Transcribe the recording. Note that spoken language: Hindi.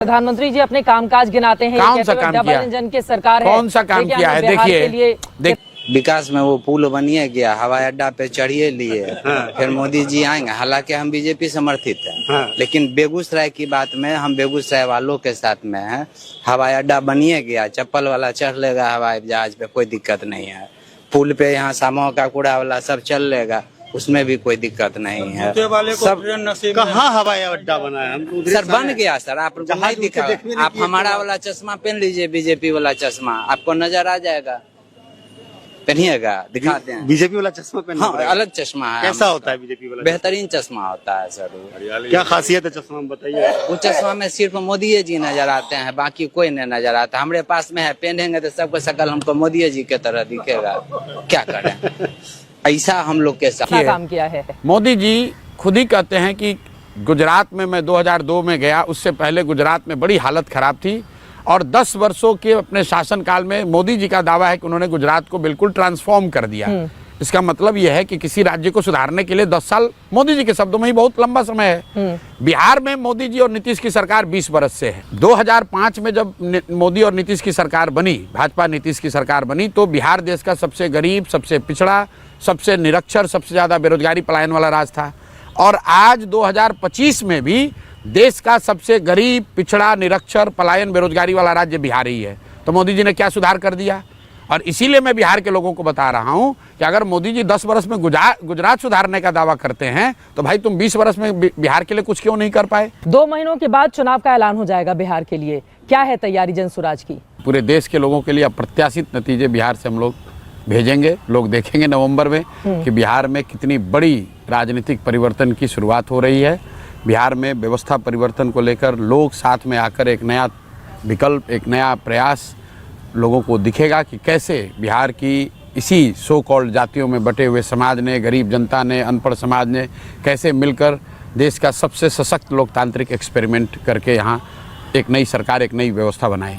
प्रधानमंत्री जी अपने कामकाज गिनाते हैं, कौन सा काम किया? डबल इंजन की सरकार है, कौन सा काम किया है? देखिए विकास में वो पुल बनिए गया, हवाई अड्डा पे चढ़िए लिए। फिर मोदी जी आएंगे, हालांकि हम बीजेपी समर्थित हैं, लेकिन बेगूसराय की बात में हम बेगूसराय वालों के साथ में हैं। हवाई अड्डा बनिए गया, चप्पल वाला चढ़ लेगा हवाई जहाज पे, कोई दिक्कत नहीं है। पुल पे यहाँ सामो का कूड़ा वाला सब चल लेगा, उसमें भी कोई दिक्कत नहीं है। सब कहाँ हवाई अड्डा बना है? सर बन गया सर, आप नहीं दिखा, आप हमारा वाला चश्मा पहन लीजिए, बीजेपी वाला चश्मा आपको नजर आ जाएगा। पहनिएगा, दिखाते हैं। बीजेपी वाला चश्मा पहनना हाँ, अलग चश्मा है। कैसा होता है बीजेपी वाला? बेहतरीन चश्मा होता है सर। क्या खासियत है चश्मा में, बताइए। वो चश्मा में सिर्फ मोदी जी नजर आते हैं, बाकी कोई नहीं नजर आता। हमारे पास में है, पहनेंगे तो सबको शकल हमको मोदी जी के तरह दिखेगा। क्या करें, ऐसा हम लोग के साथ काम किया है। मोदी जी खुद ही कहते हैं कि गुजरात में मैं 2002 में गया, उससे पहले गुजरात में बड़ी हालत खराब थी, और 10 वर्षों के अपने शासनकाल में मोदी जी का दावा है कि उन्होंने गुजरात को बिल्कुल ट्रांसफॉर्म कर दिया। इसका मतलब यह है कि किसी राज्य को सुधारने के लिए 10 साल मोदी जी के शब्दों में ही बहुत लंबा समय है। बिहार में मोदी जी और नीतीश की सरकार 20 वर्ष से है। 2005 में जब मोदी और नीतीश की सरकार बनी, भाजपा नीतीश की सरकार बनी, तो बिहार देश का सबसे गरीब, सबसे पिछड़ा, सबसे निरक्षर, सबसे ज्यादा बेरोजगारी पलायन वाला राज्य था। और आज 2025 में भी देश का सबसे गरीब, पिछड़ा, निरक्षर, पलायन, बेरोजगारी वाला राज्य बिहार ही है। तो मोदी जी ने क्या सुधार कर दिया? और इसीलिए मैं बिहार के लोगों को बता रहा हूं कि अगर मोदी जी 10 वर्ष में गुजरात सुधारने का दावा करते हैं, तो भाई तुम 20 वर्ष में बिहार के लिए कुछ क्यों नहीं कर पाए? 2 महीनों के बाद चुनाव का ऐलान हो जाएगा बिहार के लिए, क्या है तैयारी जनसुराज की? पूरे देश के लोगों के लिए अप्रत्याशित नतीजे बिहार से हम लोग भेजेंगे। लोग देखेंगे नवंबर में कि बिहार में कितनी बड़ी राजनीतिक परिवर्तन की शुरुआत हो रही है। बिहार में व्यवस्था परिवर्तन को लेकर लोग साथ में आकर एक नया विकल्प, एक नया प्रयास लोगों को दिखेगा कि कैसे बिहार की इसी सो कॉल्ड जातियों में बटे हुए समाज ने, गरीब जनता ने, अनपढ़ समाज ने कैसे मिलकर देश का सबसे सशक्त लोकतांत्रिक एक्सपेरिमेंट करके यहाँ एक नई सरकार, एक नई व्यवस्था बनाई।